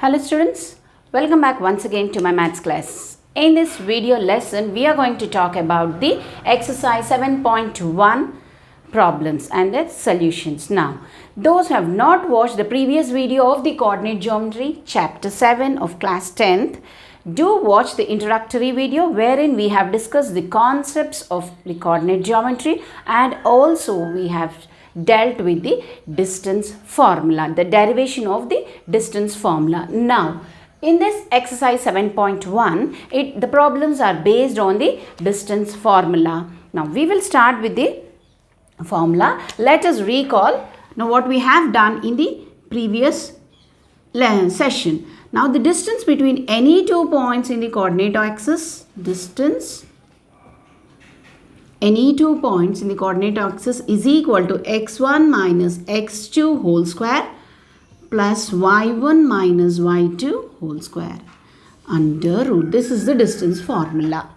Hello students, welcome back once again to my maths class. In this video lesson, we are going to talk about the exercise 7.1 problems and their solutions. Now, those who have not watched the previous video of the coordinate geometry, chapter 7 of class 10th, do watch the introductory video wherein we have discussed the concepts of the coordinate geometry and also we have dealt with the distance formula, the derivation of the distance formula. Now, in this exercise 7.1, the problems are based on the distance formula. Now, we will start with the formula. Let us recall now what we have done in the previous session. Now, the distance between any two points in the coordinate axis, any two points in the coordinate axis is equal to x1 minus x2 whole square plus y1 minus y2 whole square under root. This is the distance formula.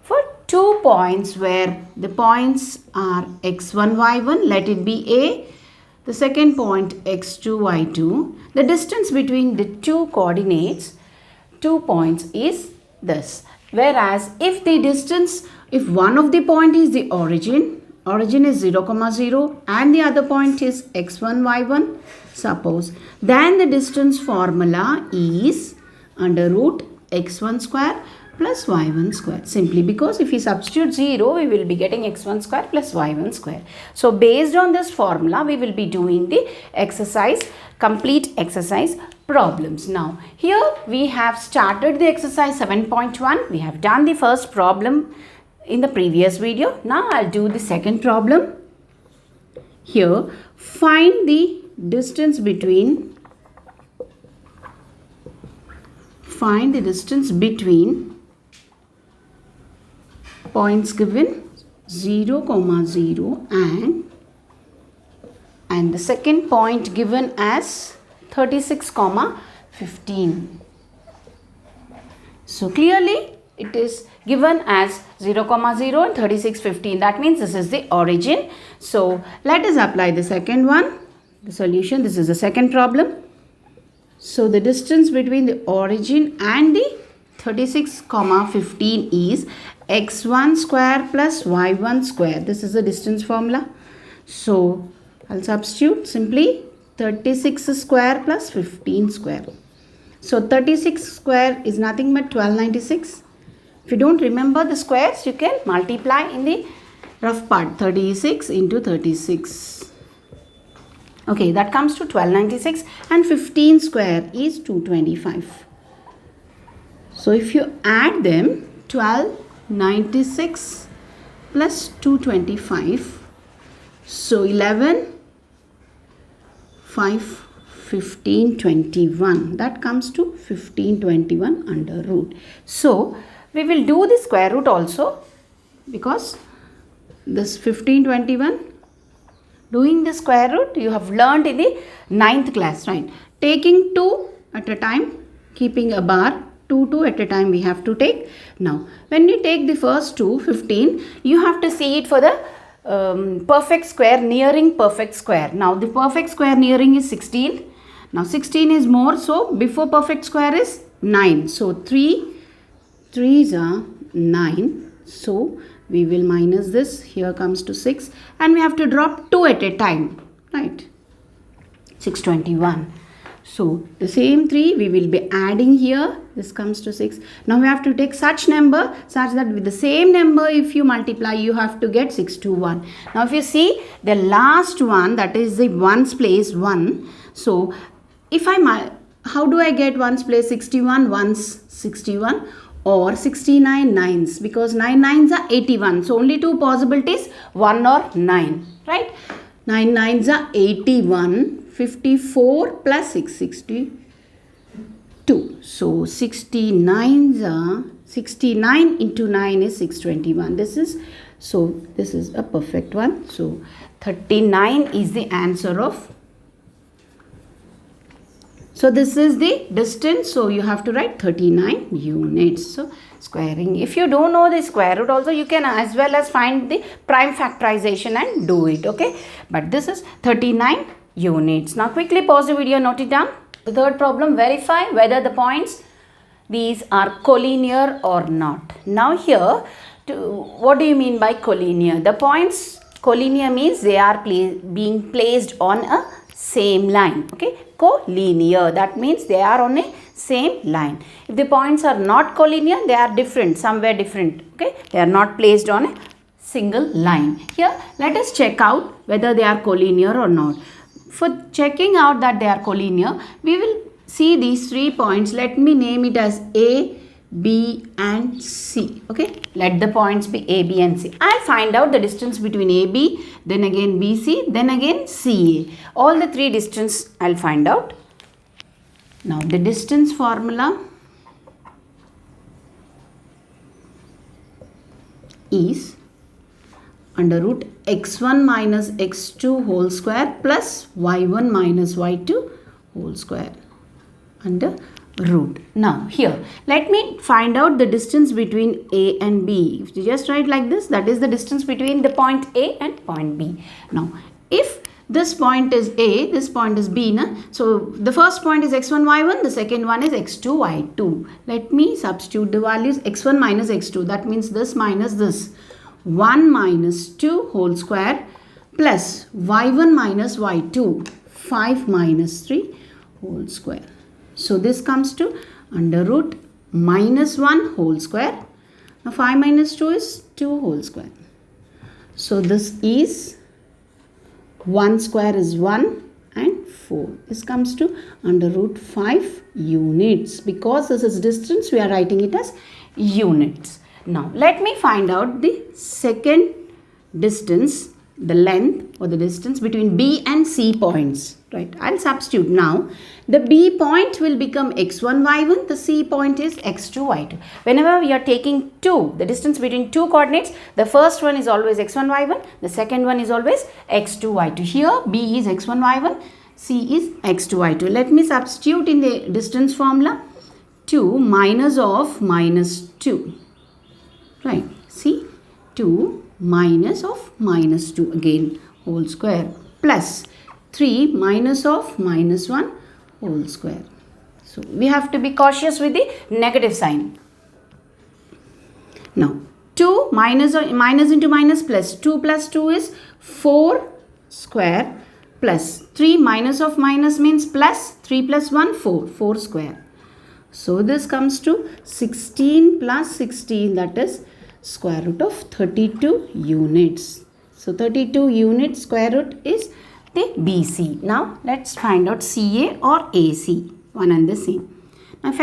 For two points where the points are x1, y1, let it be A. The second point x2, y2. The distance between the two coordinates, 2 points is this. Whereas if one of the point is the origin is 0, 0 and the other point is x1, y1, suppose, then the distance formula is under root x1 square plus y1 square. Simply because if we substitute 0, we will be getting x1 square plus y1 square. So, based on this formula, we will be doing the complete exercise problems. Now, here we have started the exercise 7.1. We have done the first problem in the previous video. Now, I'll do the second problem. Here, find the distance between points given 0, 0 and the second point given as 36, 15. So, clearly it is given as 0, 0 and 36, 15. That means this is the origin. So, let us apply the second one, the solution. This is the second problem. So, the distance between the origin and the 36, 15 is x1 square plus y1 square. This is the distance formula. So, I'll substitute simply 36 square plus 15 square. So, 36 square is nothing but 1296. If you don't remember the squares, you can multiply in the rough part. 36 into 36. Okay, that comes to 1296 and 15 square is 225. So, if you add them, 1296 plus 225. So, 11, 5, 15, 21. That comes to 1521 under root. So, we will do the square root also because this 1521, doing the square root you have learned in the 9th class, right? Taking 2 at a time, keeping a bar, 2 at a time we have to take. Now, when you take the first 2, 15, you have to see it for the perfect square, nearing perfect square. Now, the perfect square nearing is 16. Now, 16 is more, so before perfect square is 9. So, 3 3s are 9. So, we will minus this. Here comes to 6. And we have to drop 2 at a time. Right? 621. So, the same 3 we will be adding here. This comes to 6. Now, we have to take such number such that with the same number if you multiply you have to get 621. Now, if you see the last one, that is the ones place 1. So, how do I get ones place 61? Ones 61 or 69 nines, because 9 nines are 81. So, only two possibilities, 1 or 9. Right? 9 nines are 81. 54 plus 6, 62. So, 69 into 9 is 621. This is a perfect one. So, 39 is the answer of. So, this is the distance. So, you have to write 39 units. So, squaring. If you don't know the square root also, you can as well as find the prime factorization and do it. Okay. But this is 39 units. Now quickly pause the video, note it down. The third problem, verify whether the points these are collinear or not. Now here, what do you mean by collinear? The points collinear means they are being placed on a same line. Okay, collinear, that means they are on a same line. If the points are not collinear, they are different, somewhere different. Okay, they are not placed on a single line. Here, let us check out whether they are collinear or not. For checking out that they are collinear, we will see these 3 points. Let me name it as A, B and C. Okay, let the points be A, B and C. I'll find out the distance between AB, then again BC, then again CA. All the 3 distance I'll find out. Now the distance formula is under root x1 minus x2 whole square plus y1 minus y2 whole square under root. Now here, let me find out the distance between A and B. If you just write like this, that is the distance between the point A and point B. Now, if this point is A, this point is B, na? So the first point is x1, y1, the second one is x2, y2. Let me substitute the values x1 minus x2. That means this minus this. 1 minus 2 whole square plus y1 minus y2, 5 minus 3 whole square. So this comes to under root minus 1 whole square. Now 5 minus 2 is 2 whole square. So this is 1 square is 1 and 4. This comes to under root 5 units. Because this is distance, we are writing it as units. Now, let me find out the second distance, the length or the distance between B and C points. Right, I'll substitute now. The B point will become x1, y1. The C point is x2, y2. Whenever we are taking 2, the distance between 2 coordinates, the first one is always x1, y1. The second one is always x2, y2. Here, B is x1, y1. C is x2, y2. Let me substitute in the distance formula. 2 minus of minus 2. Right, see, 2 minus of minus 2 again whole square plus 3 minus of minus 1 whole square. So we have to be cautious with the negative sign. Now 2 minus into minus plus 2 plus 2 is 4 square plus 3 minus of minus means plus 3 plus 1 4 square. So this comes to 16 plus 16, that is square root of 32 units. So 32 units square root is the BC. Now let's find out CA or AC, one and the same. Now if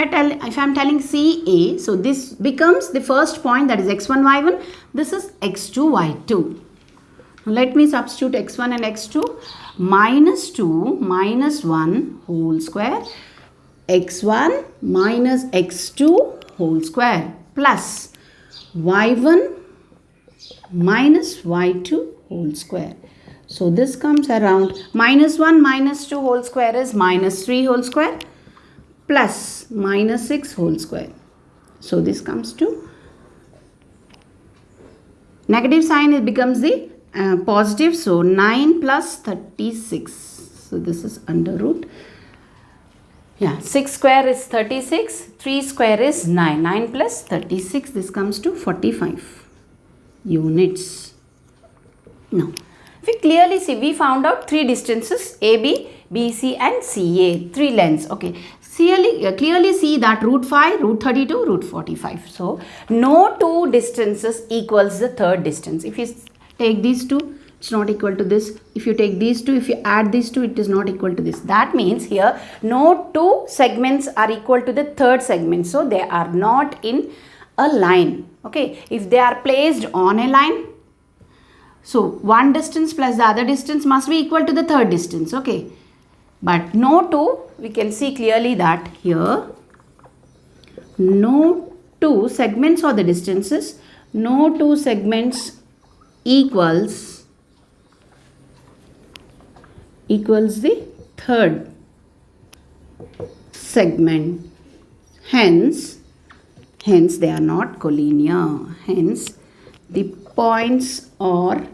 I am telling CA, so this becomes the first point, that is x1, y1. This is x2, y2. Now let me substitute x1 and x2. Minus 2 minus 1 whole square, x1 minus x2 whole square plus y1 minus y2 whole square. So this comes around minus 1 minus 2 whole square is minus 3 whole square plus minus 6 whole square. So this comes to negative sign, it becomes the positive. So 9 plus 36. So this is under root. Yeah, 6 square is 36, 3 square is 9. 9 plus 36, this comes to 45 units. Now, if we clearly see, we found out 3 distances, AB, BC and CA, 3 lengths. Okay, clearly see that root 5, root 32, root 45. So, no 2 distances equals the third distance. If you take these 2, it's not equal to this. If you take these 2, if you add these 2, it is not equal to this. That means here no 2 segments are equal to the third segment. So they are not in a line. Okay, if they are placed on a line, so one distance plus the other distance must be equal to the third distance. Okay, but no 2, we can see clearly that here no 2 segments or the distances, no 2 segments equals the third segment. Hence they are not collinear. Hence the points are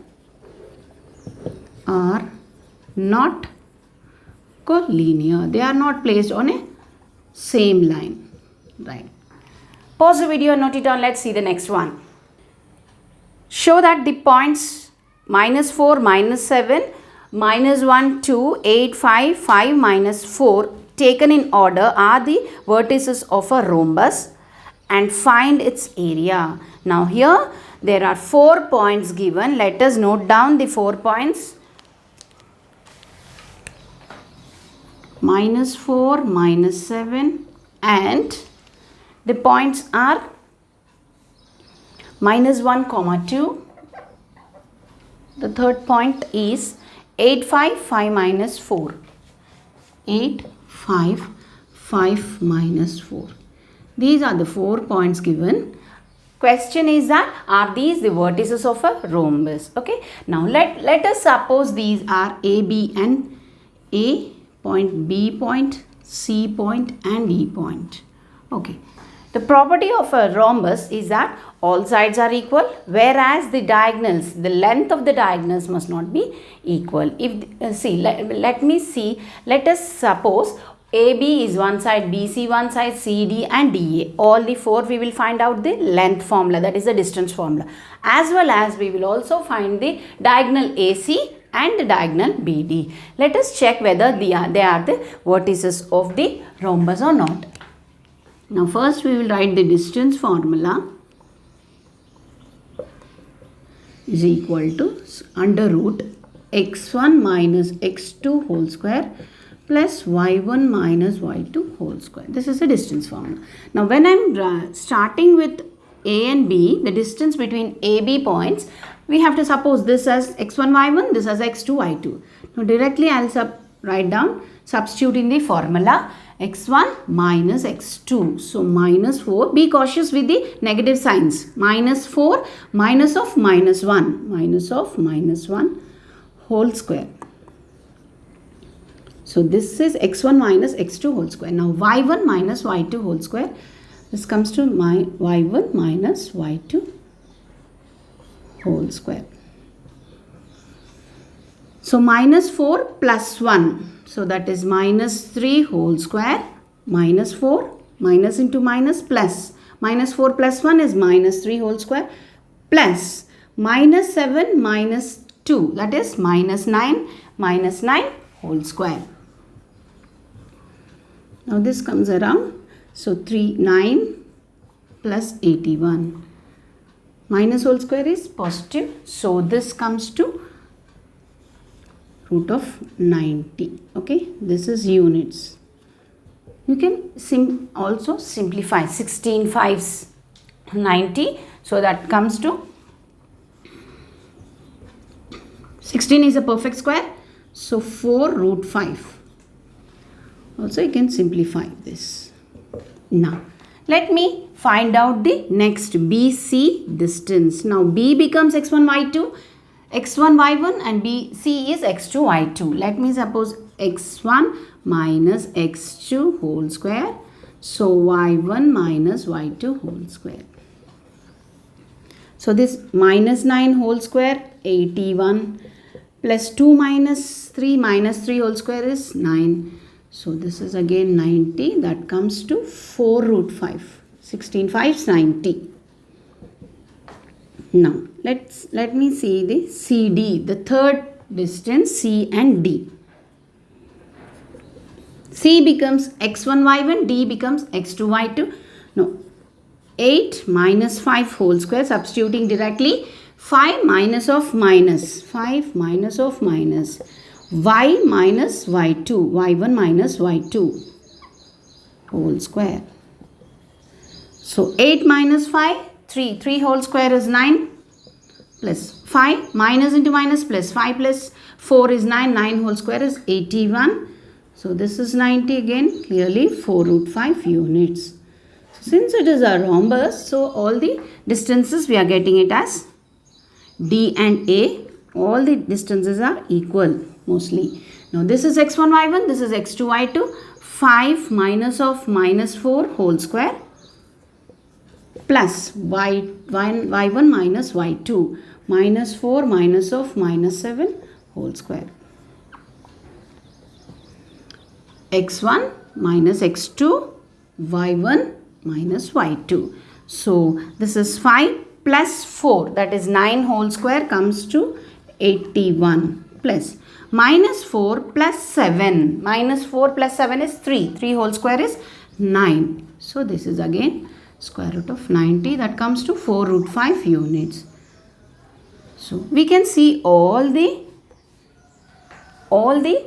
not collinear. They are not placed on a same line. Right. Pause the video and note it down. Let's see the next one. Show that the points -4, -7, -1, 2, 8, 5, 5, -4 taken in order are the vertices of a rhombus and find its area. Now here there are 4 points given. Let us note down the 4 points. -4, -7 and the points are -1, 2. The third point is 8, 5, 5, -4. 8, 5, 5, -4. These are the 4 points given. Question is that are these the vertices of a rhombus? Okay. Now let us suppose these are A, B and A point, B point, C point and E point. Okay. The property of a rhombus is that all sides are equal, whereas the diagonals, the length of the diagonals must not be equal. If let me see. Let us suppose AB is one side, BC one side, CD and DA. All the 4 we will find out the length formula, that is the distance formula. As well as we will also find the diagonal AC and the diagonal BD. Let us check whether they are the vertices of the rhombus or not. Now first we will write the distance formula is equal to under root x1 minus x2 whole square plus y1 minus y2 whole square. This is the distance formula. Now when I am starting with A and B, the distance between AB points, we have to suppose this as x1 y1, this as x2 y2. Now directly I will write down, substitute in the formula x1 minus x2. So minus 4. Be cautious with the negative signs. Minus 4 minus of minus 1. Minus of minus 1 whole square. So this is x1 minus x2 whole square. Now y1 minus y2 whole square. This comes to my y1 minus y2 whole square. So minus 4 plus 1. So that is minus 3 whole square. Minus 4. Minus into minus plus. Minus 4 plus 1 is minus 3 whole square. Plus minus 7 minus 2. That is minus 9. Minus 9 whole square. Now this comes around. So 9 plus 81. Minus whole square is positive. So this comes to root of 90. Okay, this is units. You can also simplify 16 5s 90. So that comes to 16 is a perfect square. So 4 root 5. Also you can simplify this. Now let me find out the next BC distance. Now B becomes x1 y2, x1 y1 and BC is x2 y2. Let me suppose x1 minus x2 whole square. So y1 minus y2 whole square. So this minus 9 whole square 81 plus 2 minus 3 whole square is 9. So this is again 90. That comes to 4 root 5. 16 5s 90. Now let me see the CD, the third distance C and D. C becomes x1 y1, D becomes x2 y2. No, 8 minus 5 whole square, substituting directly 5 minus of minus, 5 minus of minus, y minus y2, y1 minus y2 whole square. So 8 minus 5, 3 whole square is 9 plus 5 minus into minus plus 5 plus 4 is 9 whole square is 81. So this is 90 again, clearly 4 root 5 units. So since it is a rhombus, so all the distances we are getting it as D and A, all the distances are equal mostly. Now this is x1 y1, this is x2 y2, 5 minus of minus 4 whole square plus y1 minus y2, minus 4 minus of minus 7 whole square. x1 minus x2, y1 minus y2. So this is 5 plus 4, that is 9 whole square comes to 81, plus minus 4 plus 7. Minus 4 plus 7 is 3. 3 whole square is 9. So this is again square root of 90, that comes to 4 root 5 units. So we can see all the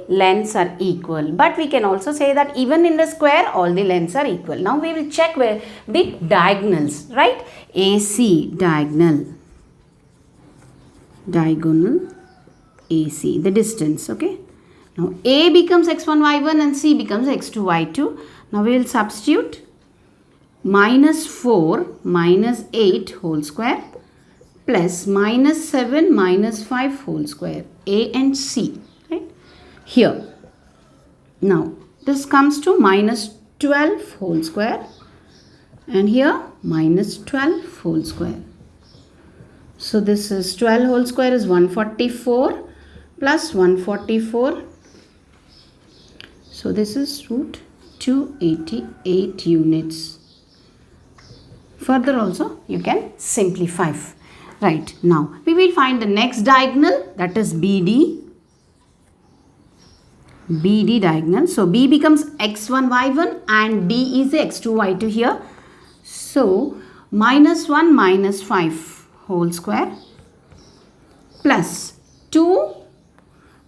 lengths are equal, but we can also say that even in the square all the lengths are equal. Now we will check where the diagonals, right? AC diagonal AC, the distance, okay? Now A becomes x1 y1 and C becomes x2 y2. Now we will substitute minus 4 minus 8 whole square plus minus 7 minus 5 whole square, A and C, right? Here. Now this comes to minus 12 whole square and here minus 12 whole square. So this is 12 whole square is 144 plus 144. So this is root 288 units. Further also you can simplify. Right, now we will find the next diagonal, that is BD diagonal. So B becomes x1 y1 and D is the x2 y2 here. So minus 1 minus 5 whole square plus 2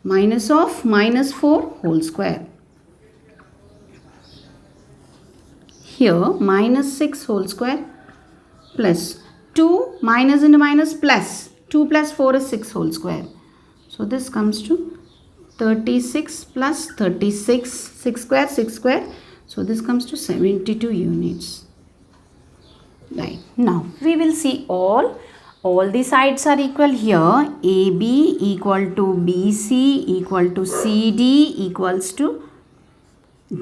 minus of minus 4 whole square. Here minus 6 whole square plus 2 minus into minus plus 2 plus 4 is 6 whole square. So this comes to 36 plus 36, 6 square. So this comes to 72 units. Right. Now we will see all the sides are equal here. AB equal to BC equal to CD equals to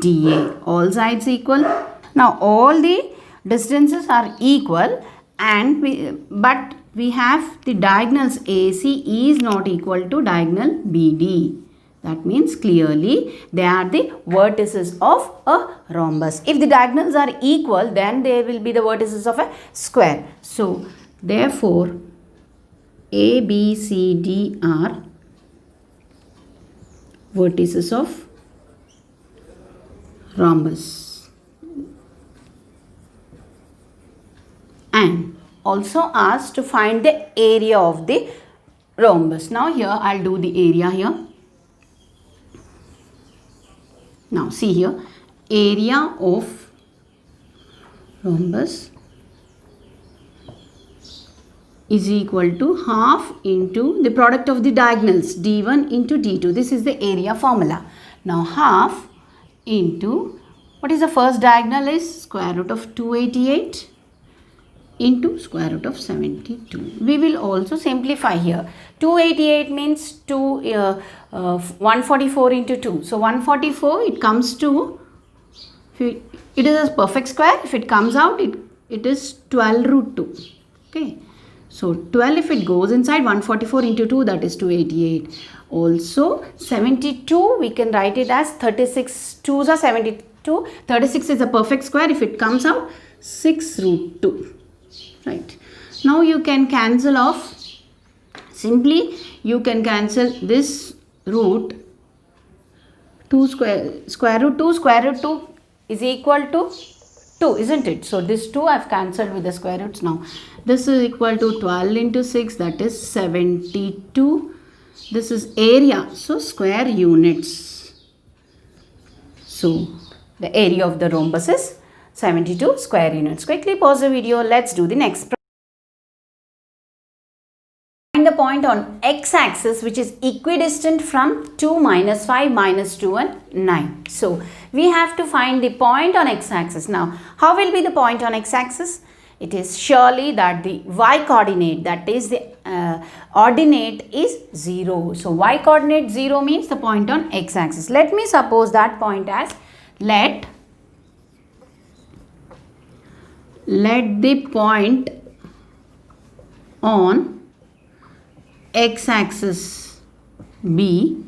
DA. All sides equal. Now all the distances are equal, and but we have the diagonals AC is not equal to diagonal BD. That means clearly they are the vertices of a rhombus. If the diagonals are equal, then they will be the vertices of a square. So therefore A, B, C, D are vertices of rhombus. And also asked to find the area of the rhombus. Now here I'll do the area here. Now see here, area of rhombus is equal to half into the product of the diagonals D1 into D2. This is the area formula. Now half into, what is the first diagonal is square root of 288 into square root of 72. We will also simplify here. 288 means 144 into 2. So 144, it comes to, it is a perfect square. If it comes out, it is 12 root 2. Okay. So 12, if it goes inside, 144 into 2, that is 288. Also 72, we can write it as 36. 2s are 72. 36 is a perfect square. If it comes out, 6 root 2. Right. Now you can cancel off. Simply you can cancel this root 2 square root 2 is equal to 2, isn't it? So this 2 I have cancelled with the square roots. Now this is equal to 12 into 6, that is 72. This is area, so square units. So the area of the rhombus is 72 square units. Quickly pause the video. Let's do the next problem. Find the point on x-axis which is equidistant from 2, minus 5, minus 2 and 9. So we have to find the point on x-axis. Now how will be the point on x-axis? It is surely that the y-coordinate, that is the ordinate is 0. So y-coordinate 0 means the point on x-axis. Let me suppose that point as, let the point on x-axis be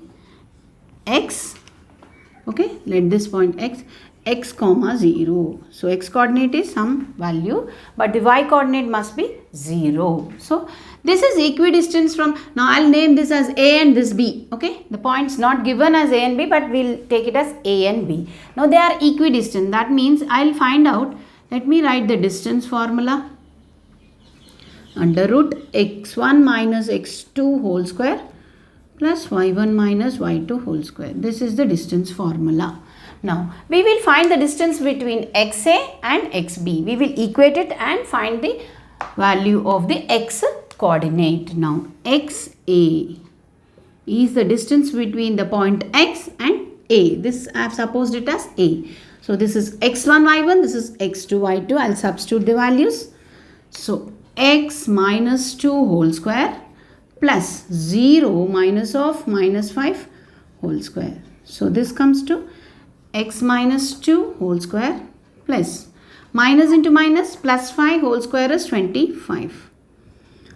x Okay, let this point x comma 0. So x coordinate is some value, but the y coordinate must be 0. So this is equidistance from, now I'll name this as A and this B. Okay, the points not given as A and B, but we'll take it as A and B. Now they are equidistant. That means I'll find out, let me write the distance formula. Under root x1 minus x2 whole square plus y1 minus y2 whole square. This is the distance formula. Now, we will find the distance between xa and xb. We will equate it and find the value of the x coordinate. Now, xa is the distance between the point x and a. This I have supposed it as a. So, this is x1, y1. This is x2, y2. I will substitute the values. So, x minus 2 whole square plus 0 minus of minus 5 whole square. So this comes to x minus 2 whole square plus minus into minus plus 5 whole square is 25.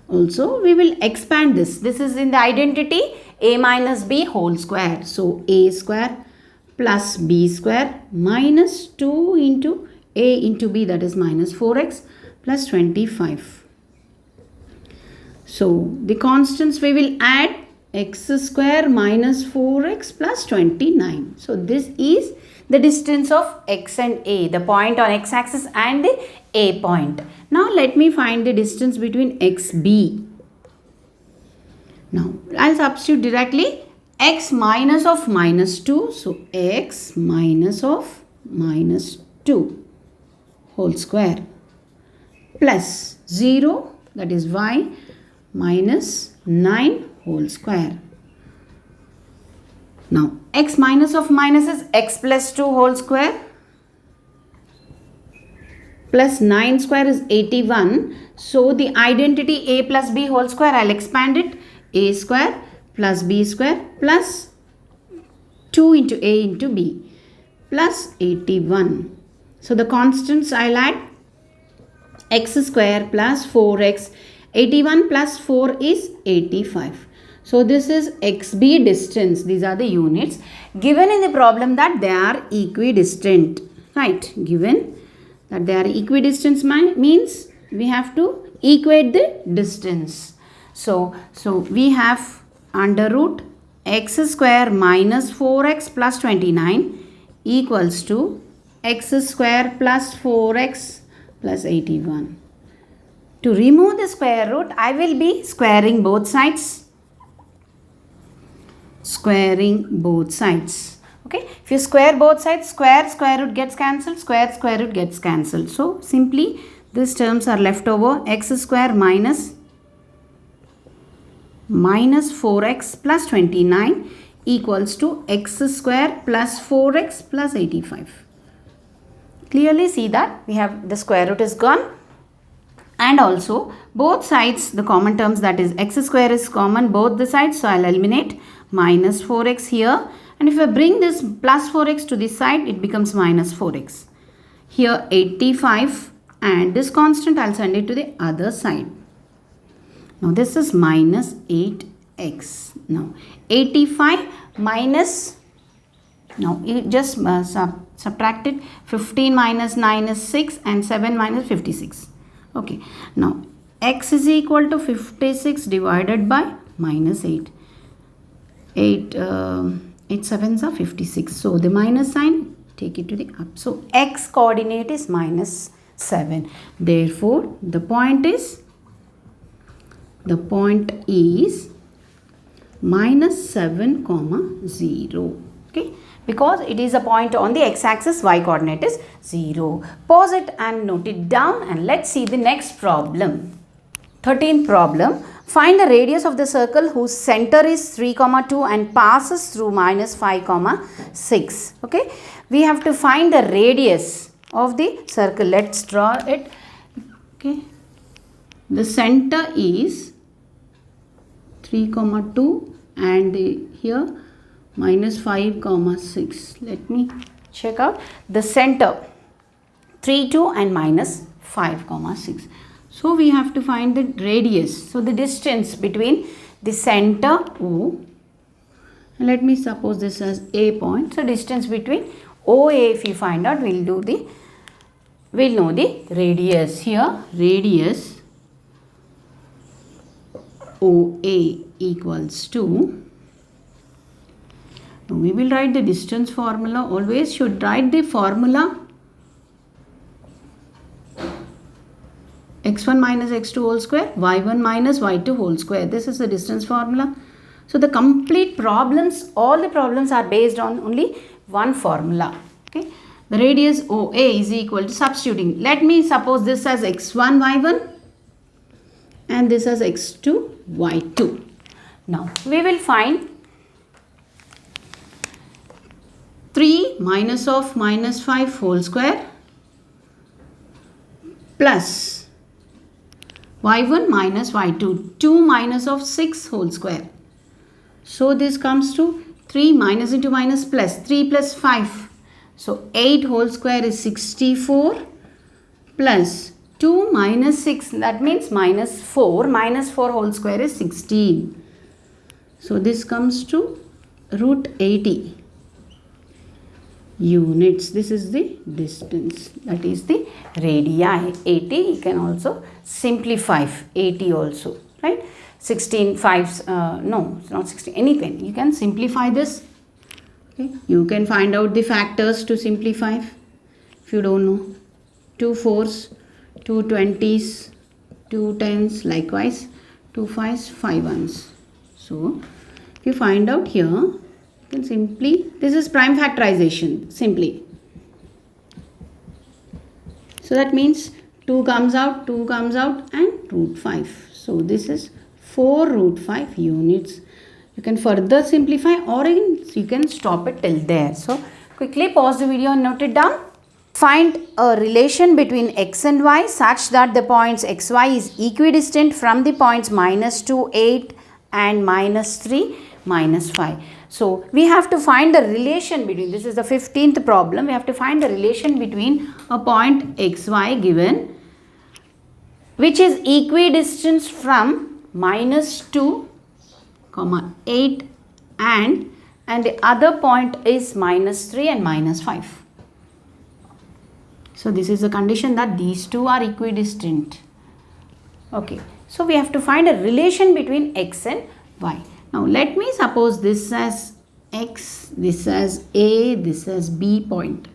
Also we will expand this. This is in the identity a minus b whole square. So a square plus b square minus 2 into a into b, that is minus 4x plus 25. So, the constants we will add x square minus 4x plus 29. So, this is the distance of x and a, the point on x axis and the a point. Now, let me find the distance between xb. Now, I will substitute directly x minus of minus 2. So, x minus of minus 2 whole square plus 0, that is y minus 9 whole square. Now, x minus of minus is x plus 2 whole square plus 9 square is 81. So, the identity a plus b whole square, I will expand it. A square plus b square plus 2 into a into b plus 81. So, the constants I will add x square plus 4x. 81 plus 4 is 85. So, this is xb distance. These are the units given in the problem that they are equidistant. Right? Given that they are equidistant means we have to equate the distance. So we have under root x square minus 4x plus 29 equals to x square plus 4x plus 81. To remove the square root, I will be squaring both sides. Squaring both sides. Okay. If you square both sides, square root gets cancelled, square root gets cancelled. So, simply these terms are left over. X square minus 4x plus 29 equals to x square plus 4x plus 85. Clearly see that we have the square root is gone. And also both sides, the common terms, that is x square is common both the sides. So, I will eliminate minus 4x here. And if I bring this plus 4x to this side, it becomes minus 4x. Here 85 and this constant I will send it to the other side. Now, this is minus 8x. Now, 85 minus, now you just subtracted 15 minus 9 is 6 and 7 minus 56. Okay, now x is equal to 56 divided by minus 8. 8 sevens are 56. So, the minus sign, take it to the up. So, x coordinate is minus 7. Therefore, the point is minus 7 comma 0. Okay. Because it is a point on the x-axis, y coordinate is 0. Pause it and note it down and let's see the next problem. 13th problem. Find the radius of the circle whose center is 3, 2 and passes through minus 5, 6. Okay. We have to find the radius of the circle. Let's draw it. Okay. The center is 3, 2 and here minus 5, 6. Let me check out the center 3, 2 and minus 5, 6. So, we have to find the radius. So, the distance between the center O Let me suppose this as A point. So distance between OA, if we find out, we'll know the radius. Here radius OA equals to, now we will write the distance formula. Always should write the formula x1 minus x2 whole square, y1 minus y2 whole square. This is the distance formula. So the complete problems, all the problems are based on only one formula. Okay, the radius OA is equal to, substituting, let me suppose this as x1 y1 and this as x2 y2. Now we will find 3 minus of minus 5 whole square plus y1 minus y2, 2 minus of 6 whole square. So this comes to 3 minus into minus plus, 3 plus 5. So 8 whole square is 64 plus 2 minus 6, that means minus 4. Minus 4 whole square is 16. So this comes to root 80 units. This is the distance, that is the radii. 80, you can also simplify 80 also, right? 16 5s, no, it's not 16, anything. You can simplify this. Okay, you can find out the factors to simplify if you don't know. 2 4s, 2 20s, 2 10s, likewise 2 5s, 5 1s. So if you find out here, you can simply, this is prime factorization simply. So that means 2 comes out, 2 comes out, and root 5. So this is 4 root 5 units. You can further simplify, or you can stop it till there. So quickly pause the video and note it down. Find a relation between x and y such that the points xy is equidistant from the points minus 2, 8 and minus 3, minus 5. So we have to find the relation between, this is the 15th problem, we have to find the relation between a point xy given which is equidistant from minus 2, 8 and the other point is minus 3 and minus 5. So this is a condition that these two are equidistant. Okay, so we have to find a relation between x and y. Now let me suppose this as x, this as A, this as B point.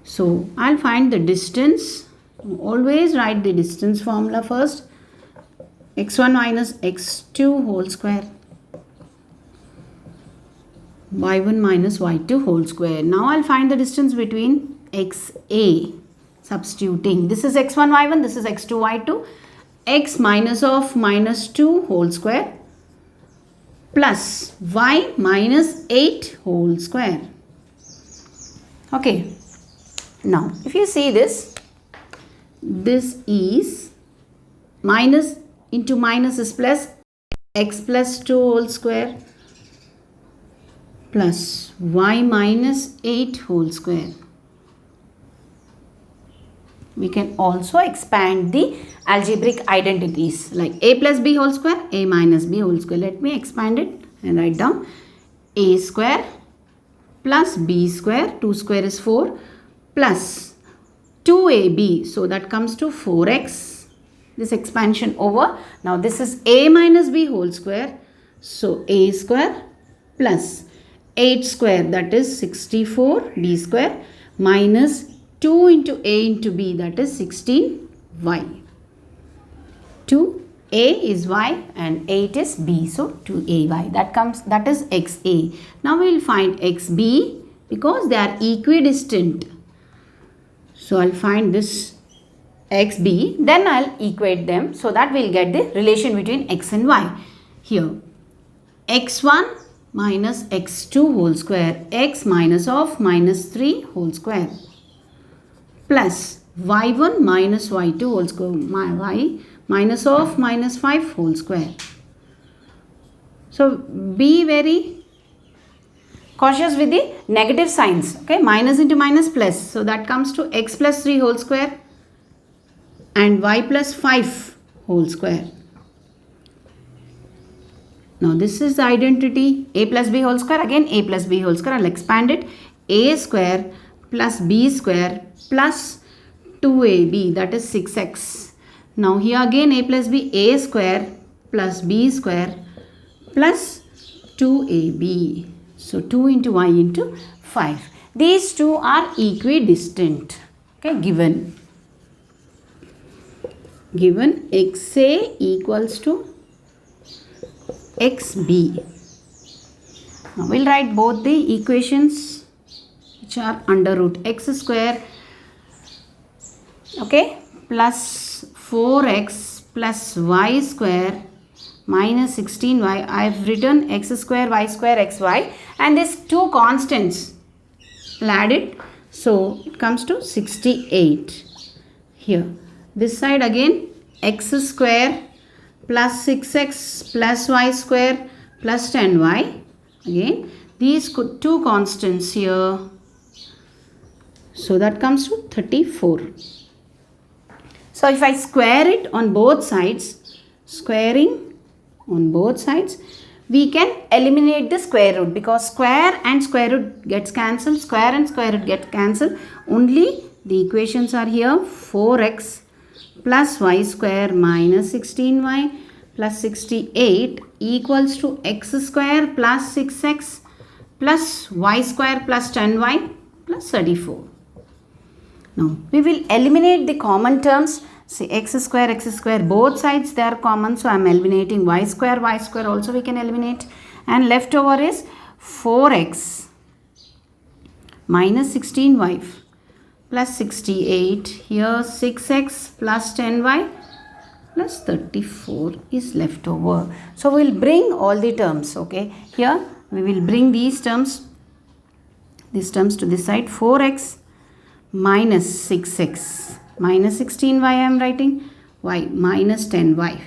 So I'll find the distance. Always write the distance formula first. x1 minus x2 whole square, y1 minus y2 whole square. Now I'll find the distance between xa, substituting. This is x1 y1, this is x2 y2. X minus of minus 2 whole square plus y minus 8 whole square. Okay, now if you see this is minus into minus is plus, x plus 2 whole square plus y minus 8 whole square. We can also expand the algebraic identities like a plus b whole square, a minus b whole square. Let me expand it and write down a square plus b square, 2 square is 4, plus 2ab. So that comes to 4x. This expansion over. Now this is a minus b whole square. So a square plus 8 square, that is 64 b square, minus 2 into a into b, that is 16y. 2a is y and 8 is b, so 2ay. That is xa. Now we will find xb because they are equidistant. So I'll find this xb, then I'll equate them so that we'll get the relation between x and y. Here x1 minus x2 whole square, x minus of minus 3 whole square, plus y1 minus y2 whole square, y minus of minus 5 whole square. So be very cautious with the negative signs. Okay, minus into minus plus. So that comes to x plus 3 whole square and y plus 5 whole square. Now this is the identity a plus b whole square. Again a plus b whole square. I'll expand it. A square plus b square plus 2ab, that is 6x. Now here again a plus b, a square plus b square plus 2ab. So 2 into y into 5. These two are equidistant. Okay, given xa equals to xb. Now we'll write both the equations which are under root. X square, okay, plus 4x plus y square minus 16y. I have written x square, xy, and these two constants will add it. So it comes to 68 here. This side again x square plus 6x plus y square plus 10y. Again these two constants here. So that comes to 34. So if I square it on both sides, squaring on both sides, we can eliminate the square root, because square and square root gets cancelled, square and square root get cancelled. Only the equations are here. 4x plus y square minus 16y plus 68 equals to x square plus 6x plus y square plus 10y plus 34. Now we will eliminate the common terms. See, x square, both sides they are common, so I am eliminating y square also we can eliminate, and left over is 4x minus 16y plus 68. Here 6x plus 10y plus 34 is left over. So we will bring all the terms. Okay, here we will bring these terms to this side. 4x minus 6x minus 16y I am writing, y minus 10y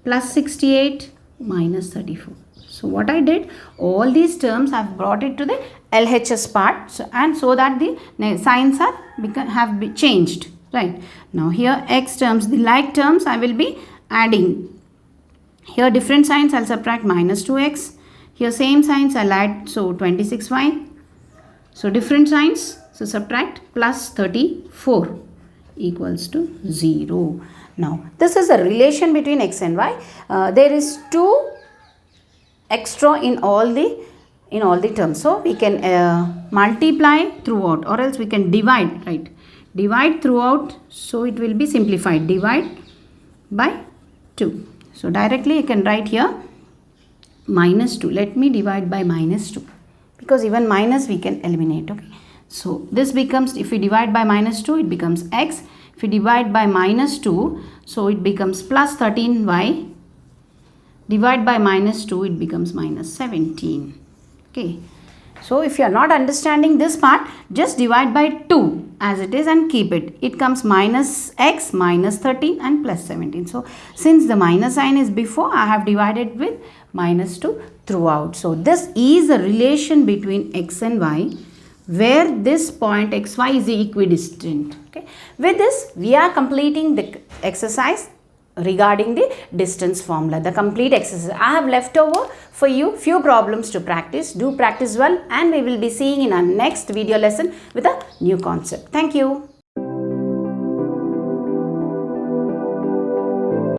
plus 68 minus 34. So what I did, all these terms I have brought it to the LHS part, so that the signs have changed. Right, now here x terms, the like terms I will be adding. Here different signs I will subtract minus 2x. Here same signs I will add, so 26y. So different signs, so subtract plus 34 equals to 0. Now this is a relation between x and y. There is 2 extra in all the terms, so we can multiply throughout, or else we can divide, right? Divide throughout, so it will be simplified. Divide by 2. So directly you can write here minus 2. Let me divide by minus 2, because even minus we can eliminate. Okay, so this becomes, if we divide by minus 2 it becomes x. If we divide by minus 2, so it becomes plus 13y. Divide by minus 2, it becomes minus 17. Okay, so if you are not understanding this part, just divide by 2 as it is and keep it. It comes minus x minus 13 and plus 17. So since the minus sign is before, I have divided with minus 2 throughout. So this is a relation between x and y, where this point xy is equidistant. Okay, with this we are completing the exercise regarding the distance formula, the complete exercise. I have left over for you few problems to practice. Do practice well, and we will be seeing in our next video lesson with a new concept. Thank you.